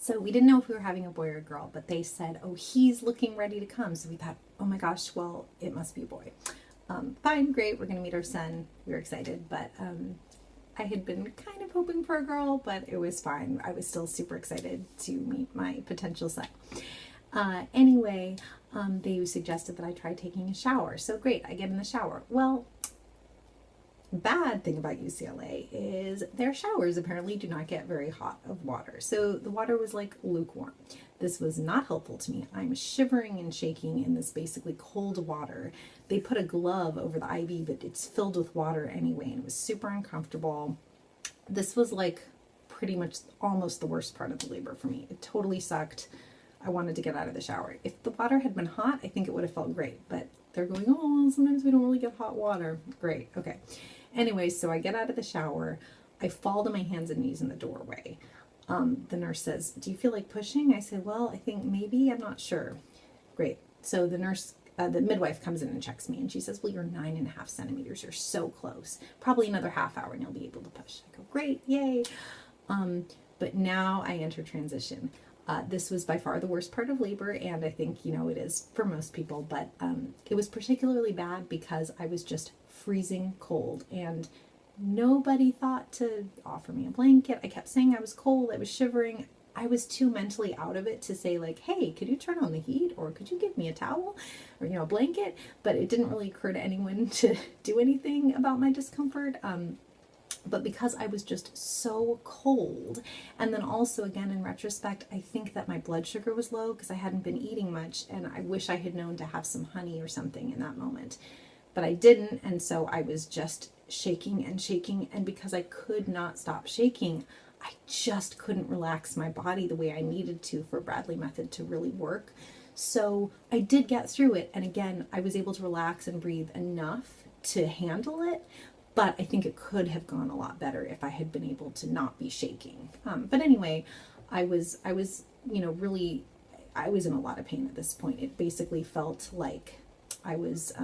So we didn't know if we were having a boy or a girl, but they said, oh, he's looking ready to come. So we thought, oh my gosh, well, it must be a boy. Fine, great, we're going to meet our son. We were excited, but I had been kind of hoping for a girl, but it was fine. I was still super excited to meet my potential son. Anyway, they suggested that I try taking a shower. So great, I get in the shower. Well, bad thing about UCLA is their showers apparently do not get very hot of water. So the water was like lukewarm. This was not helpful to me. I'm shivering and shaking in this basically cold water. They put a glove over the IV, but it's filled with water anyway, and it was super uncomfortable. This was like pretty much almost the worst part of the labor for me. It totally sucked. I wanted to get out of the shower. If the water had been hot, I think it would have felt great, but they're going, oh, sometimes we don't really get hot water. Great, okay. Anyway, so I get out of the shower. I fall to my hands and knees in the doorway. The nurse says, do you feel like pushing? I said, well, I think maybe, I'm not sure. Great. So the nurse, the midwife comes in and checks me, and she says, well, you're 9.5 centimeters. You're so close. Probably another half hour and you'll be able to push. I go, great, yay. But now I enter transition. This was by far the worst part of labor, and I think, you know, it is for most people, but it was particularly bad because I was just freezing cold, and nobody thought to offer me a blanket. I kept saying I was cold, I was shivering. I was too mentally out of it to say like, hey, could you turn on the heat, or could you give me a towel or, you know, a blanket? But it didn't really occur to anyone to do anything about my discomfort. But because I was just so cold, and then also, again, in retrospect, I think that my blood sugar was low because I hadn't been eating much, and I wish I had known to have some honey or something in that moment. But I didn't, and so I was just shaking and shaking, and because I could not stop shaking, I just couldn't relax my body the way I needed to for Bradley Method to really work. So I did get through it, and again, I was able to relax and breathe enough to handle it. But I think it could have gone a lot better if I had been able to not be shaking. But anyway, I was, you know, really, I was in a lot of pain at this point. It basically felt like I was,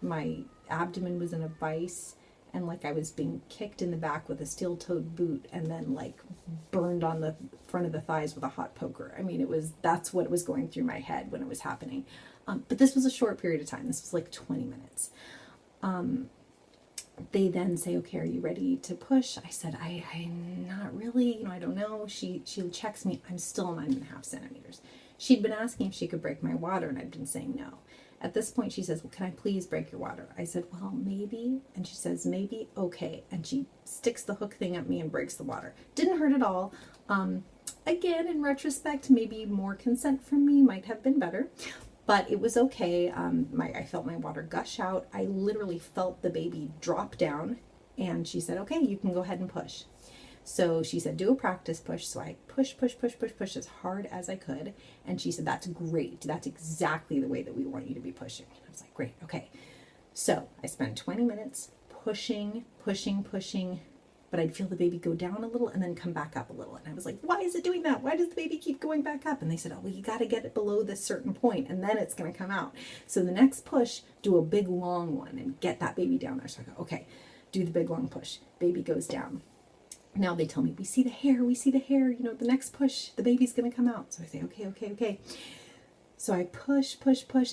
my abdomen was in a vice, and like I was being kicked in the back with a steel-toed boot and then like burned on the front of the thighs with a hot poker. I mean, that's what was going through my head when it was happening. But this was a short period of time. This was like 20 minutes. They then say, okay, are you ready to push? I said, I'm not really, you know, I don't know. She checks me. I'm still 9.5 centimeters. She'd been asking if she could break my water, and I'd been saying no. At this point, she says, well, can I please break your water? I said, well, maybe. And she says, maybe, okay. And she sticks the hook thing at me and breaks the water. Didn't hurt at all. Again, in retrospect, maybe more consent from me might have been better. But it was okay. I felt my water gush out. I literally felt the baby drop down, and she said, okay, you can go ahead and push. So she said, do a practice push. So I push as hard as I could. And she said, that's great. That's exactly the way that we want you to be pushing. I was like, great, okay. So I spent 20 minutes pushing, but I'd feel the baby go down a little and then come back up a little. And I was like, why is it doing that? Why does the baby keep going back up? And they said, oh, well, you got to get it below this certain point and then it's going to come out. So the next push, do a big long one and get that baby down there. So I go, okay, do the big long push. Baby goes down. Now they tell me, we see the hair, you know, the next push, the baby's going to come out. So I say, okay. So I push,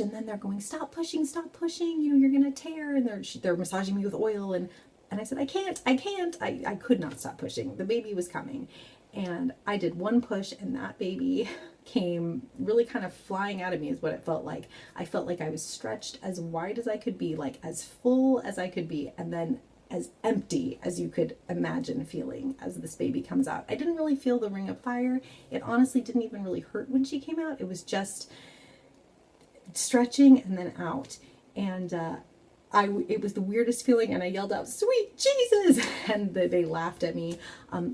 and then they're going, stop pushing, you know, you're going to tear. And they're massaging me with oil. And I said, I can't. I could not stop pushing. The baby was coming. And I did one push, and that baby came really kind of flying out of me is what it felt like. I felt like I was stretched as wide as I could be, like as full as I could be, and then as empty as you could imagine feeling as this baby comes out. I didn't really feel the ring of fire. It honestly didn't even really hurt when she came out. It was just stretching and then out. And it was the weirdest feeling, and I yelled out, sweet Jesus! And they laughed at me.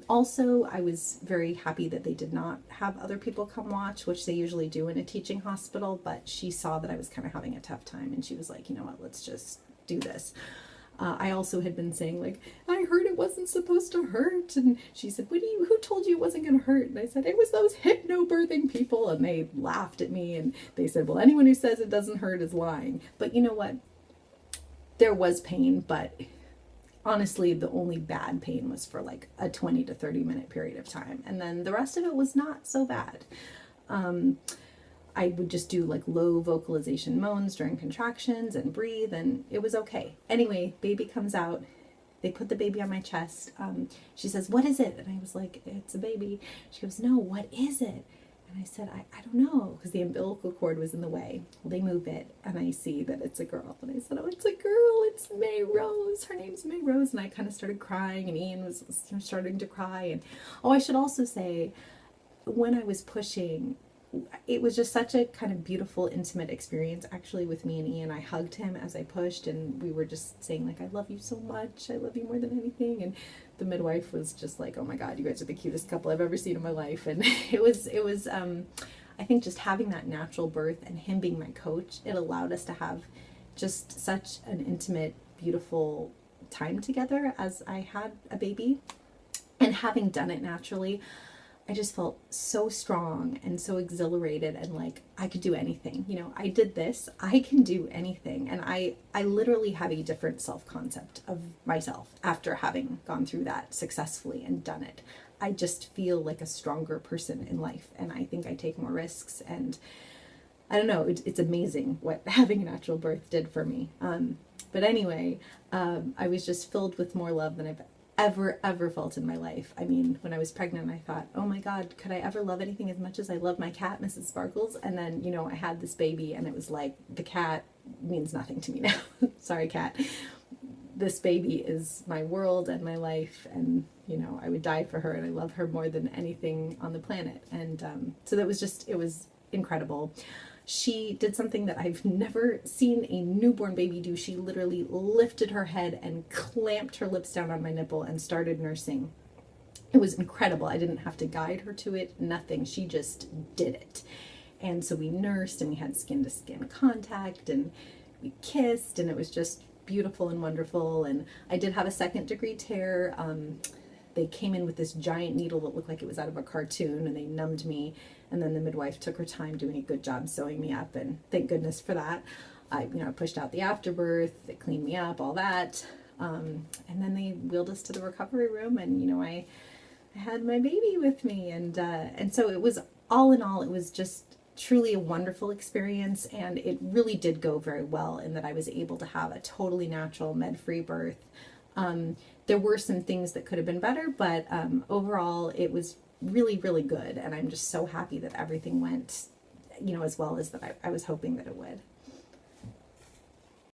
Also, I was very happy that they did not have other people come watch, which they usually do in a teaching hospital, but she saw that I was kind of having a tough time, and she was like, you know what, let's just do this. I also had been saying, like, I heard it wasn't supposed to hurt. And she said, who told you it wasn't going to hurt? And I said, it was those hypnobirthing people. And they laughed at me, and they said, well, anyone who says it doesn't hurt is lying. But you know what? There was pain, but honestly, the only bad pain was for like a 20 to 30 minute period of time. And then the rest of it was not so bad. I would just do like low vocalization moans during contractions and breathe, and it was okay. Anyway, baby comes out. They put the baby on my chest. She says, "What is it?" And I was like, "It's a baby." She goes, "No, what is it?" And I said, I don't know, because the umbilical cord was in the way. Well, they move it, and I see that it's a girl. And I said, "Oh, it's a girl. It's May Rose. Her name's May Rose." And I kind of started crying, and Ian was starting to cry. And oh, I should also say, when I was pushing, it was just such a kind of beautiful, intimate experience actually with me and Ian. I hugged him as I pushed, and we were just saying like, "I love you so much. I love you more than anything." And the midwife was just like, "Oh my God, you guys are the cutest couple I've ever seen in my life." And it was I think just having that natural birth and him being my coach, it allowed us to have just such an intimate, beautiful time together as I had a baby. And having done it naturally, I just felt so strong and so exhilarated, and like I could do anything. You know, I did this, I can do anything. And I literally have a different self-concept of myself after having gone through that successfully and done it. I just feel like a stronger person in life, and I think I take more risks, and I don't know, it's amazing what having a natural birth did for me. But anyway, I was just filled with more love than I've ever felt in my life. I mean, when I was pregnant, I thought, oh my God, could I ever love anything as much as I love my cat, Mrs. Sparkles? And then, you know, I had this baby, and it was like, the cat means nothing to me now. Sorry, cat. This baby is my world and my life, and, you know, I would die for her, and I love her more than anything on the planet. And so that was just, it was incredible. She did something that I've never seen a newborn baby do. She literally lifted her head and clamped her lips down on my nipple and started nursing. It was incredible. I didn't have to guide her to it, nothing. She just did it. And so we nursed, and we had skin to skin contact, and we kissed, and it was just beautiful and wonderful. And I did have a 2nd-degree tear. They came in with this giant needle that looked like it was out of a cartoon, and they numbed me. And then the midwife took her time doing a good job sewing me up, and thank goodness for that. I pushed out the afterbirth, they cleaned me up, all that. And then they wheeled us to the recovery room, and, I had my baby with me. And so it was, all in all, it was just truly a wonderful experience. And it really did go very well in that I was able to have a totally natural, med-free birth. There were some things that could have been better, but overall it was really, really good. And I'm just so happy that everything went, as well as that I was hoping that it would.